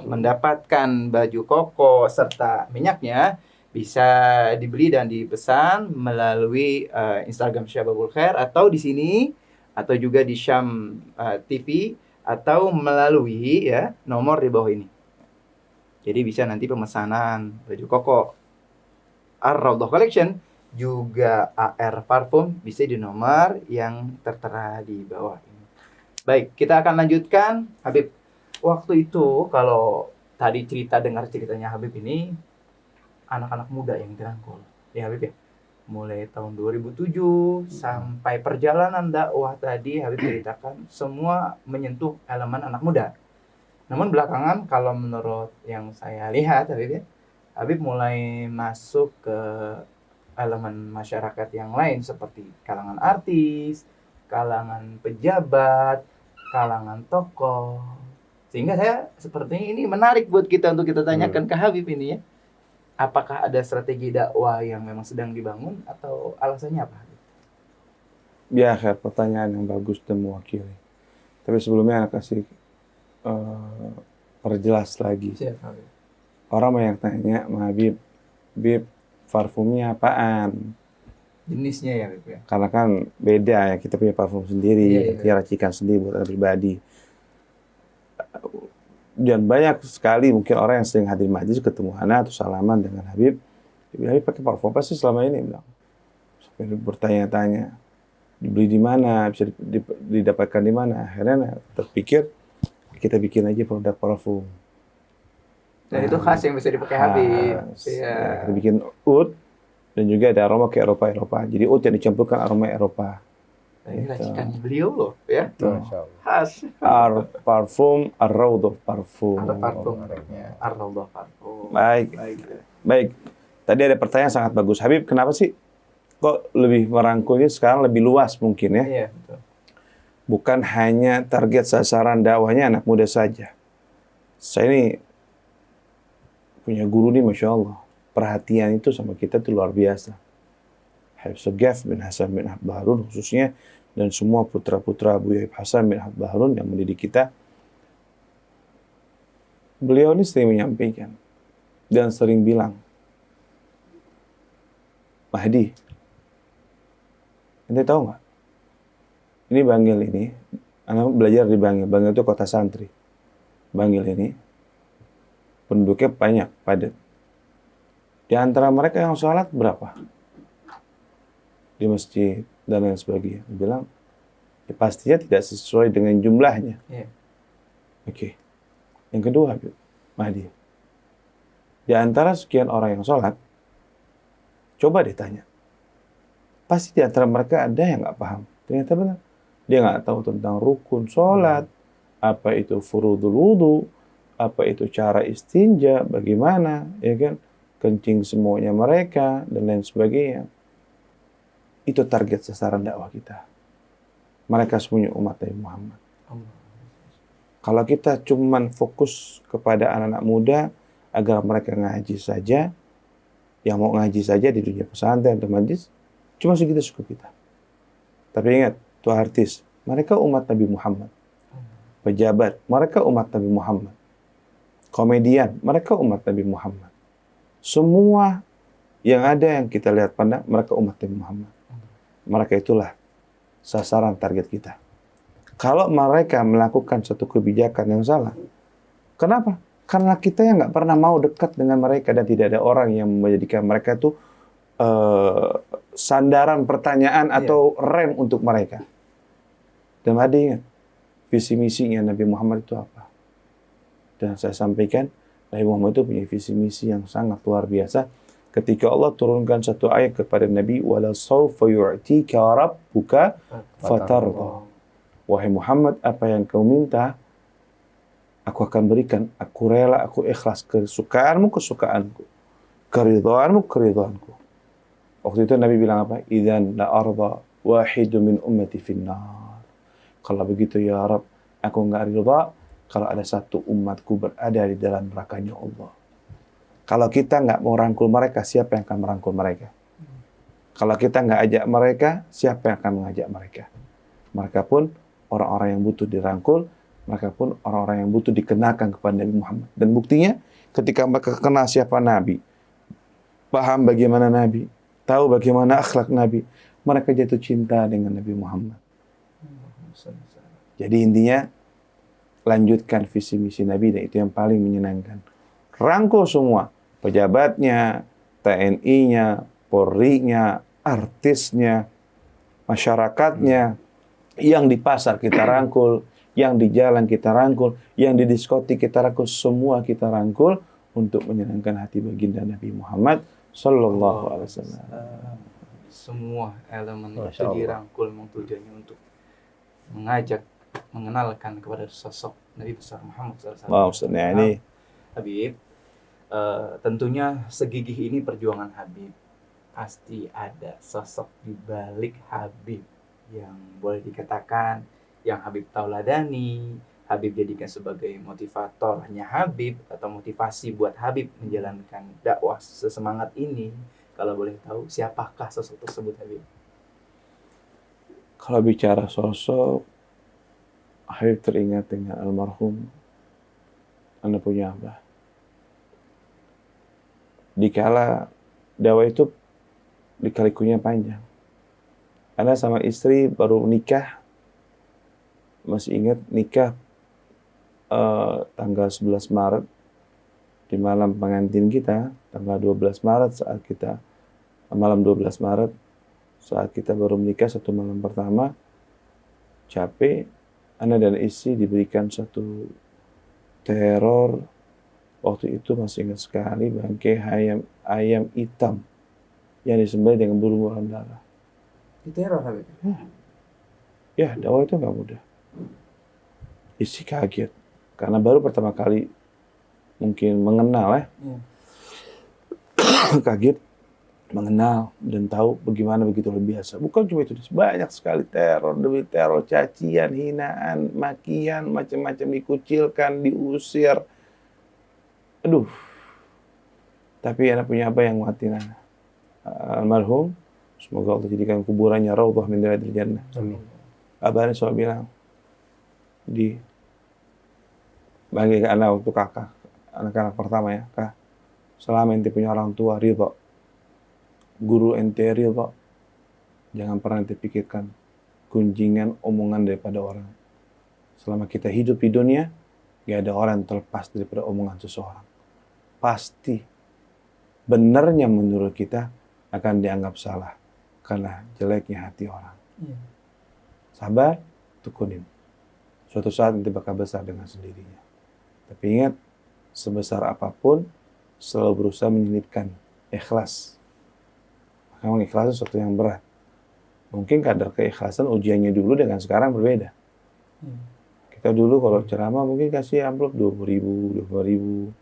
mendapatkan baju koko serta minyaknya, bisa dibeli dan dipesan melalui Instagram Syababul Khair, atau di sini, atau juga di Syam TV, atau melalui ya nomor di bawah ini. Jadi bisa nanti pemesanan baju koko Ar-Raudhah Collection juga AR Parfum bisa di nomor yang tertera di bawah ini. Baik, kita akan lanjutkan. Habib, waktu itu kalau tadi dengar ceritanya Habib ini, anak-anak muda yang dirangkul. Ya Habib ya, mulai tahun 2007 sampai perjalanan dakwah tadi Habib ceritakan semua menyentuh elemen anak muda. Namun belakangan kalau menurut yang saya lihat Habib ya, Habib mulai masuk ke elemen masyarakat yang lain seperti kalangan artis, kalangan pejabat, kalangan tokoh. Sehingga saya sepertinya ini menarik buat kita untuk kita tanyakan ke Habib ini ya. Apakah ada strategi dakwah yang memang sedang dibangun atau alasannya apa? Ya, pertanyaan yang bagus dan mewakili. Tapi sebelumnya kasih perjelas lagi. Siap, Habib. Orang banyak tanya sama Habib, parfumnya apaan? Jenisnya ya, Habib ya. Karena kan beda ya, kita punya parfum sendiri, Iya. kita racikan sendiri buat orang pribadi. Dan banyak sekali mungkin orang yang sering hadir majlis ketemu Ana atau salaman dengan Habib. Dia bilang, Habib pakai parfum apa sih selama ini? Bilang. Sampai bertanya-tanya, dibeli di mana, bisa didapatkan di mana. Akhirnya terpikir, kita bikin aja produk parfum. Dan itu khas yang bisa dipakai Habib. Ya, kita bikin oud dan juga ada aroma ke Eropa. Jadi oud yang dicampurkan aroma Eropa. Ini racikan beliau loh, ya. Masya Allah. Khas. Parfum Ar-Raudhah Parfum. Ar-Raudhah Parfum. Baik. Tadi ada pertanyaan sangat bagus. Habib, kenapa sih kok lebih merangkulnya sekarang lebih luas mungkin ya? Iya, betul. Bukan hanya target sasaran dakwahnya anak muda saja. Saya ini punya guru nih, Masya Allah. Perhatian itu sama kita itu luar biasa. Habib Segaf bin Hasan bin Ahmad Baharun khususnya, dan semua putra-putra Buya Hasan bin Ahmad Baharun yang mendidik kita. Beliau ini sering menyampaikan dan sering bilang, Mahdi, ente tahu nggak? Ini Bangil ini, anak belajar di Bangil. Bangil itu kota santri. Bangil ini penduduknya banyak, padat. Di antara mereka yang sholat berapa? Di masjid dan lain sebagainya. Dia bilang, ya pastinya tidak sesuai dengan jumlahnya. Iya. Oke. Yang kedua, Mahdi. Di antara sekian orang yang sholat, coba ditanya. Pasti di antara mereka ada yang nggak paham. Ternyata benar. Dia nggak tahu tentang rukun sholat, apa itu furudul wudu, apa itu cara istinja, bagaimana, ya kan, kencing semuanya mereka, dan lain sebagainya. Itu target sasaran dakwah kita. Mereka semuanya umat Nabi Muhammad. Kalau kita cuman fokus kepada anak-anak muda agar mereka ngaji saja, yang mau ngaji saja di dunia pesantren dan majlis, cuma segitu cukup kita. Tapi ingat, tuh artis, mereka umat Nabi Muhammad. Pejabat, mereka umat Nabi Muhammad. Komedian, mereka umat Nabi Muhammad. Semua yang ada yang kita lihat pandang, mereka umat Nabi Muhammad. Mereka itulah sasaran target kita. Kalau mereka melakukan satu kebijakan yang salah, kenapa? Karena kita yang nggak pernah mau dekat dengan mereka dan tidak ada orang yang menjadikan mereka itu sandaran pertanyaan atau rem untuk mereka. Dan ada ingat, visi misinya Nabi Muhammad itu apa? Dan saya sampaikan, Nabi Muhammad itu punya visi misi yang sangat luar biasa. Ketika Allah turunkan satu ayat kepada Nabi, wala sawfa yu'tika rabbuka fatarda. Wahai Muhammad, apa yang kau minta, aku akan berikan. Aku rela, aku ikhlas. Kesukaanmu, kesukaanku. Keridhaanmu, keridhaanku. Waktu itu Nabi bilang apa? Idzan la arda wahidu min ummati finnar. Kalau begitu ya Rabb, aku enggak ridha kalau ada satu umatku berada di dalam nerakanya Allah. Kalau kita nggak mau rangkul mereka, siapa yang akan merangkul mereka? Kalau kita nggak ajak mereka, siapa yang akan mengajak mereka? Mereka pun orang-orang yang butuh dirangkul, mereka pun orang-orang yang butuh dikenalkan kepada Nabi Muhammad. Dan buktinya, ketika mereka kenal siapa Nabi, paham bagaimana Nabi, tahu bagaimana akhlak Nabi, mereka jatuh cinta dengan Nabi Muhammad. Jadi intinya, lanjutkan visi misi Nabi, dan itu yang paling menyenangkan. Rangkul semua, pejabatnya, TNI-nya, Polri-nya, artisnya, masyarakatnya, yang di pasar kita rangkul, yang di jalan kita rangkul, yang di diskotik kita rangkul, semua kita rangkul untuk menyenangkan hati baginda Nabi Muhammad Sallallahu Alaihi Wasallam. Semua elemen itu Masya Allah. dirangkul, memang tujuannya untuk mengajak, mengenalkan kepada sosok Nabi besar Muhammad SAW. Wah, Ustaznya ini Habib, tentunya segigih ini perjuangan Habib, pasti ada sosok di balik Habib yang boleh dikatakan yang Habib tauladani, Habib jadikan sebagai motivatornya Habib atau motivasi buat Habib menjalankan dakwah sesemangat ini. Kalau boleh tahu, siapakah sosok tersebut, Habib? kalau bicara sosok, Habib teringat dengan almarhum Anda punya abah. Dikala dakwah itu likalikunya panjang. Anda sama istri baru nikah, masih ingat nikah tanggal 11 Maret di malam pengantin kita, tanggal 12 Maret saat kita malam 12 Maret saat kita baru menikah satu malam pertama, capek, Anda dan istri diberikan satu teror. Waktu itu masih ingat sekali bangkai ayam hitam yang disembelih dengan bulu-bulu darah. Diteror, Habib. Ya, dakwah itu nggak mudah. Istri kaget karena baru pertama kali mungkin mengenal ya. Kaget mengenal dan tahu bagaimana begitu luar biasa. Bukan cuma itu, banyak sekali teror demi teror, cacian, hinaan, makian, macam-macam, dikucilkan, diusir. Aduh. Tapi anak punya apa yang nguatin anak? Almarhum, semoga Allah jadikan kuburannya raudhah min riyadil jannah. Amin. Abahnya selalu bilang, bagi ke anak waktu kakak, anak-anak pertama ya, kak, selama ente punya orang tua ridho, guru ente ridho, jangan pernah ente pikirkan gunjingan omongan daripada orang. Selama kita hidup di dunia, gak ada orang yang terlepas daripada omongan seseorang. Pasti benarnya menurut kita akan dianggap salah karena jeleknya hati orang. Sabar, tekunin. Suatu saat nanti bakal besar dengan sendirinya. Tapi ingat, sebesar apapun selalu berusaha menyelipkan ikhlas. Memang ikhlas itu sesuatu yang berat. Mungkin kadar keikhlasan ujiannya dulu dengan sekarang berbeda. Kita dulu kalau ceramah mungkin kasih amplop 20.000, 20.000.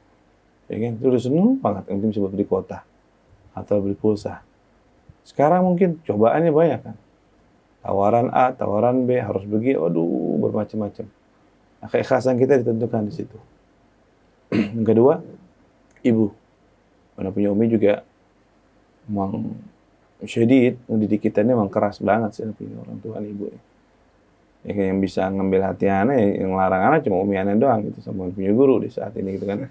Ya kan? Itu udah seneng banget, mungkin bisa beli kuota atau beli pulsa. Sekarang mungkin cobaannya banyak kan. Tawaran A, tawaran B, harus begini, aduh bermacam-macam. Nah, keikhlasan kita ditentukan di situ. Yang kedua, ibu. Karena punya umi juga memang syedid, mendidik kita ini memang keras banget sih punya orang tua ibu. Ya, yang bisa ngambil hati anak, yang larang anak cuma umi anak doang gitu, sama punya guru di saat ini gitu kan.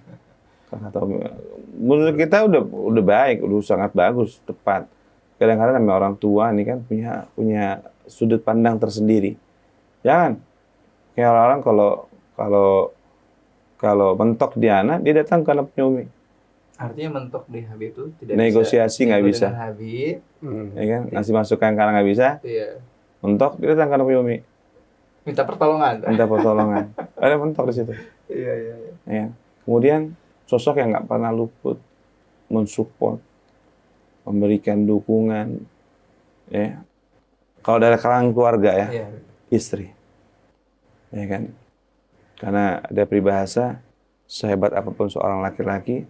Kata menurut kita udah baik, udah sangat bagus, tepat. Kadang-kadang namanya orang tua ini kan punya sudut pandang tersendiri. Jangan kayak orang kalau mentok di anak, dia datang karena punya umi. Artinya mentok di Habib itu tidak Negosiasi nggak bisa. dengan Habib. Ya kan? Ngasih masukan karena nggak bisa. Iya. Mentok, dia datang karena punya umi. Minta pertolongan. Minta pertolongan. Ada mentok di situ. Iya. Ya. Kemudian sosok yang nggak pernah luput mensupport, memberikan dukungan, ya. Kalau dari kalangan keluarga ya, Iya. istri, ya kan. Karena ada peribahasa, sehebat apapun seorang laki-laki,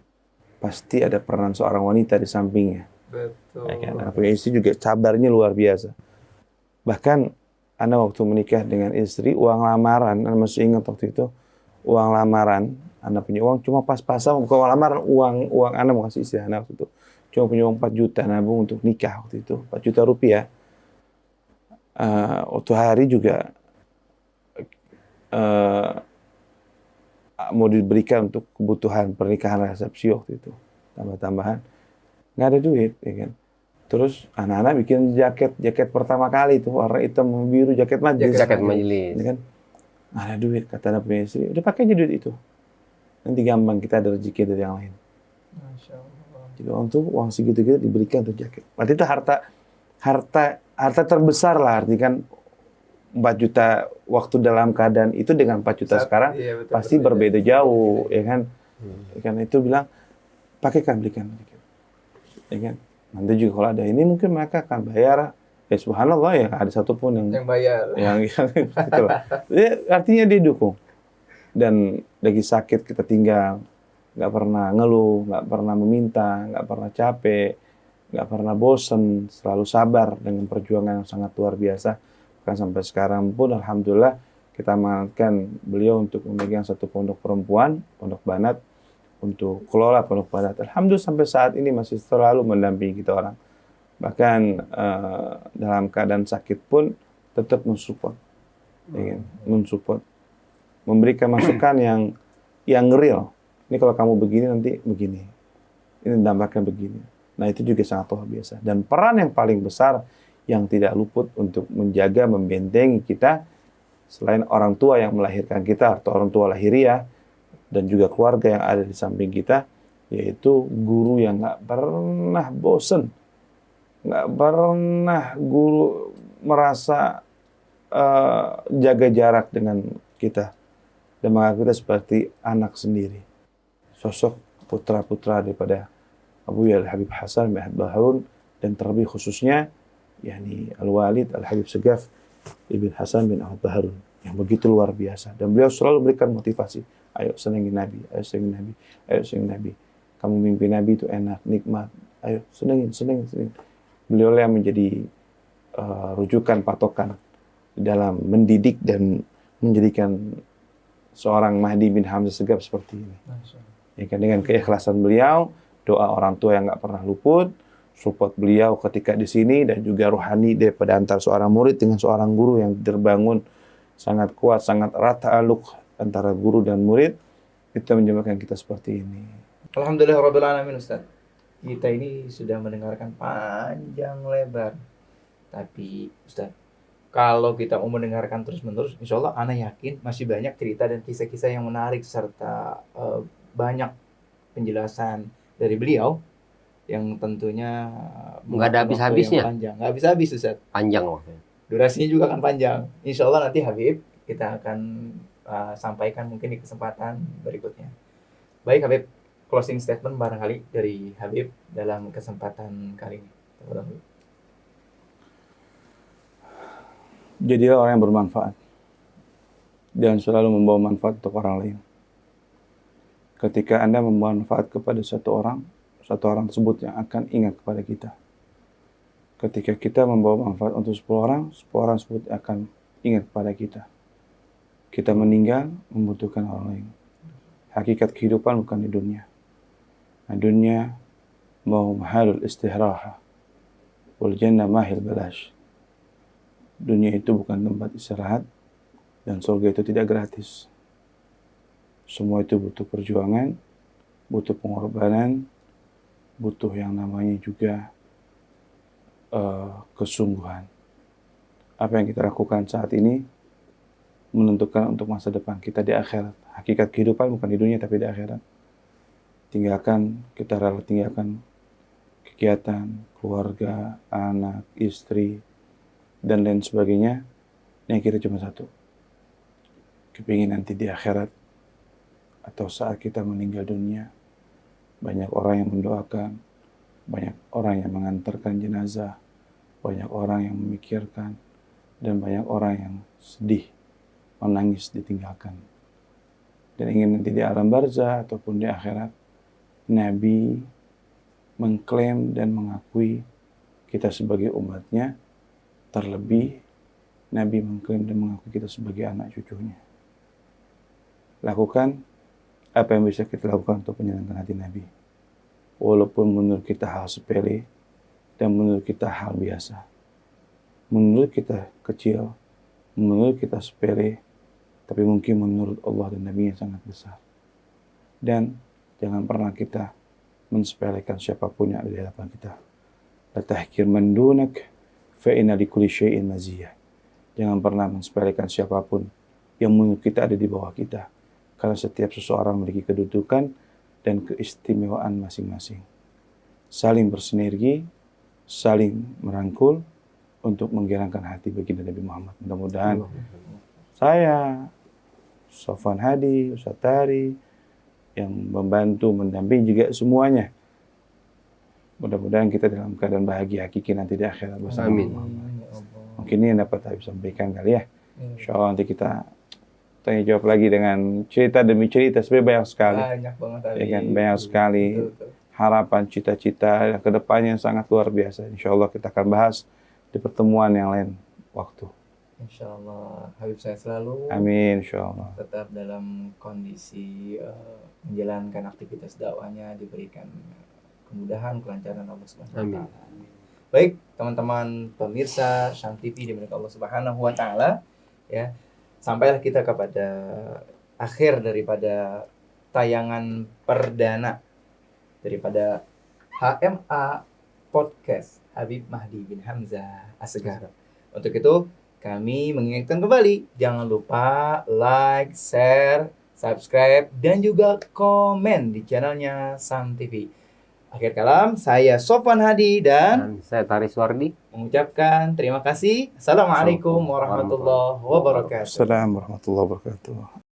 pasti ada peranan seorang wanita di sampingnya. Betul. Ya kan? Nah, punya istri juga sabarnya luar biasa. Bahkan Anda waktu menikah dengan istri, uang lamaran, Anda masih ingat waktu itu, uang lamaran, Anda punya uang cuma pas-pasan, bukan uang lamaran, uang Anda mau kasih istri Anda waktu itu. Cuma punya uang 4 juta nabung untuk nikah waktu itu, 4 juta rupiah. Waktu hari juga mau diberikan untuk kebutuhan pernikahan resepsi waktu itu. Tambah-tambahan. Nggak ada duit, ya kan. Terus anak-anak bikin jaket pertama kali itu warna hitam biru, jaket majelis. Jaket majelis. Ya kan? Nggak ada duit, kata anak punya istri. Udah pakai aja duit itu. nanti gampang kita ada rezeki dari yang lain. Masya Allah. Jadi untuk uang segitu-gitu diberikan untuk jaket. Berarti itu harta terbesar lah, arti kan 4 juta waktu dalam keadaan itu dengan 4 juta sekarang Iya, betul, pasti berbeda jauh, ya kan? Karena itu bilang pakaikan, belikan, ya kan? Nanti juga kalau ada ini mungkin mereka akan bayar. Ya subhanallah ya ada satupun Yang bayar. yang itulah. Ya, artinya dia dukung. Dan lagi sakit kita tinggal, nggak pernah ngeluh, nggak pernah meminta, nggak pernah capek, nggak pernah bosen, selalu sabar dengan perjuangan yang sangat luar biasa. Bahkan sampai sekarang pun alhamdulillah kita amanatkan beliau untuk memegang satu pondok perempuan, pondok Banat, untuk kelola pondok Banat. Alhamdulillah sampai saat ini masih selalu mendampingi kita orang. Bahkan dalam keadaan sakit pun tetap mensupport, ya kan? Mensupport, memberikan masukan yang real. Ini kalau kamu begini nanti begini, ini tambahkan begini. Nah itu juga sangat luar biasa. Dan peran yang paling besar yang tidak luput untuk menjaga, membentengi kita selain orang tua yang melahirkan kita atau orang tua lahiriah dan juga keluarga yang ada di samping kita, yaitu guru yang nggak pernah bosen. Nggak pernah guru merasa jaga jarak dengan kita dan menganggap kita seperti anak sendiri. Sosok putra-putra daripada Abuya Al-Habib Hasan bin Ahmad Baharun dan terlebih khususnya yakni Al-Walid Al-Habib Segaf Ibn Hasan bin Ahmad Baharun yang begitu luar biasa, dan beliau selalu berikan motivasi, ayo senengin Nabi, ayo senengin Nabi, ayo senengin Nabi. Kamu mimpi Nabi itu enak, nikmat, ayo senengin. Beliau yang menjadi rujukan, patokan dalam mendidik dan menjadikan seorang Mahdi bin Hamzah Segaf seperti ini. Ya kan, dengan keikhlasan beliau, doa orang tua yang nggak pernah luput, support beliau ketika di sini, dan juga rohani daripada antara seorang murid dengan seorang guru yang terbangun sangat kuat, sangat erat ta'aluk antara guru dan murid, itu menyebabkan kita seperti ini. Alhamdulillah Rabbil Alamin, Ustaz. Kita ini sudah mendengarkan panjang lebar. Tapi Ustaz, kalau kita mau mendengarkan terus-menerus, insya Allah ana yakin masih banyak cerita dan kisah-kisah yang menarik serta banyak penjelasan dari beliau yang tentunya nggak ada habis-habisnya. Nggak habis-habis, Ustaz. Panjang waktunya. Durasinya juga akan panjang. Insya Allah nanti Habib kita akan sampaikan mungkin di kesempatan berikutnya. Baik Habib, closing statement barangkali dari Habib dalam kesempatan kali ini. Jadilah orang yang bermanfaat dan selalu membawa manfaat untuk orang lain. Ketika Anda membawa manfaat kepada satu orang tersebut yang akan ingat kepada kita. Ketika kita membawa manfaat untuk 10 orang tersebut akan ingat kepada kita. Kita meninggal membutuhkan orang lain. Hakikat kehidupan bukan di dunia. Nah, dunia mau mahalul istiraha, wal jannah mahil balash. Dunia itu bukan tempat istirahat, dan surga itu tidak gratis. Semua itu butuh perjuangan, butuh pengorbanan, butuh yang namanya juga kesungguhan. Apa yang kita lakukan saat ini menentukan untuk masa depan kita di akhirat. Hakikat kehidupan bukan di dunia tapi di akhirat. Kita rela tinggalkan kegiatan, keluarga, anak, istri, dan lain sebagainya. Yang kita cuma satu, kepingin nanti di akhirat atau saat kita meninggal dunia, banyak orang yang mendoakan, banyak orang yang mengantarkan jenazah, banyak orang yang memikirkan, dan banyak orang yang sedih, menangis ditinggalkan. Dan ingin nanti di alam barzah ataupun di akhirat, Nabi mengklaim dan mengakui kita sebagai umatnya, terlebih Nabi mengklaim dan mengakui kita sebagai anak cucunya. Lakukan apa yang bisa kita lakukan untuk menyenangkan hati Nabi. Walaupun menurut kita hal sepele dan menurut kita hal biasa. Menurut kita kecil, menurut kita sepele, tapi mungkin menurut Allah dan Nabi yang sangat besar. Dan jangan pernah kita mensepelekan siapapun yang ada di hadapan kita. La tahkir man dunak fa inna likulli syai'in maziyah. Jangan pernah mensepelekan siapapun yang menurut kita ada di bawah kita. Karena setiap seseorang memiliki kedudukan dan keistimewaan masing-masing. Saling bersinergi, saling merangkul untuk menggerakkan hati baginda Nabi Muhammad. Mudah-mudahan saya, Sofwan Hadi, Ustaz Tari, yang membantu, mendampingi juga semuanya. Mudah-mudahan kita dalam keadaan bahagia hakiki nanti di akhirat bersama. Amin. Mungkin ini yang dapat saya sampaikan kali ya. Insya Allah nanti kita tanya jawab lagi dengan cerita demi cerita. Sebenarnya banyak sekali. Banyak banget tadi. Ya kan? Banyak sekali harapan, cita-cita ke depannya sangat luar biasa. Insya Allah kita akan bahas di pertemuan yang lain waktu. Insya Allah Habib saya selalu Amin, insya Allah. tetap dalam kondisi menjalankan aktivitas dakwahnya, diberikan kemudahan, kelancaran Allah Subhanahu wa taala. Baik, teman-teman pemirsa Syam TV dimiliki Allah Subhanahu wa taala, ya. Sampailah kita kepada akhir daripada tayangan perdana daripada HMA Podcast Habib Mahdi bin Hamzah Assegar. Untuk itu kami mengingatkan kembali, jangan lupa like, share, subscribe, dan juga komen di channelnya Sam TV. Akhir kalam, saya Sofwan Hadi dan saya Taris Wardi mengucapkan terima kasih. Assalamualaikum warahmatullahi wabarakatuh. Assalamualaikum warahmatullahi wabarakatuh.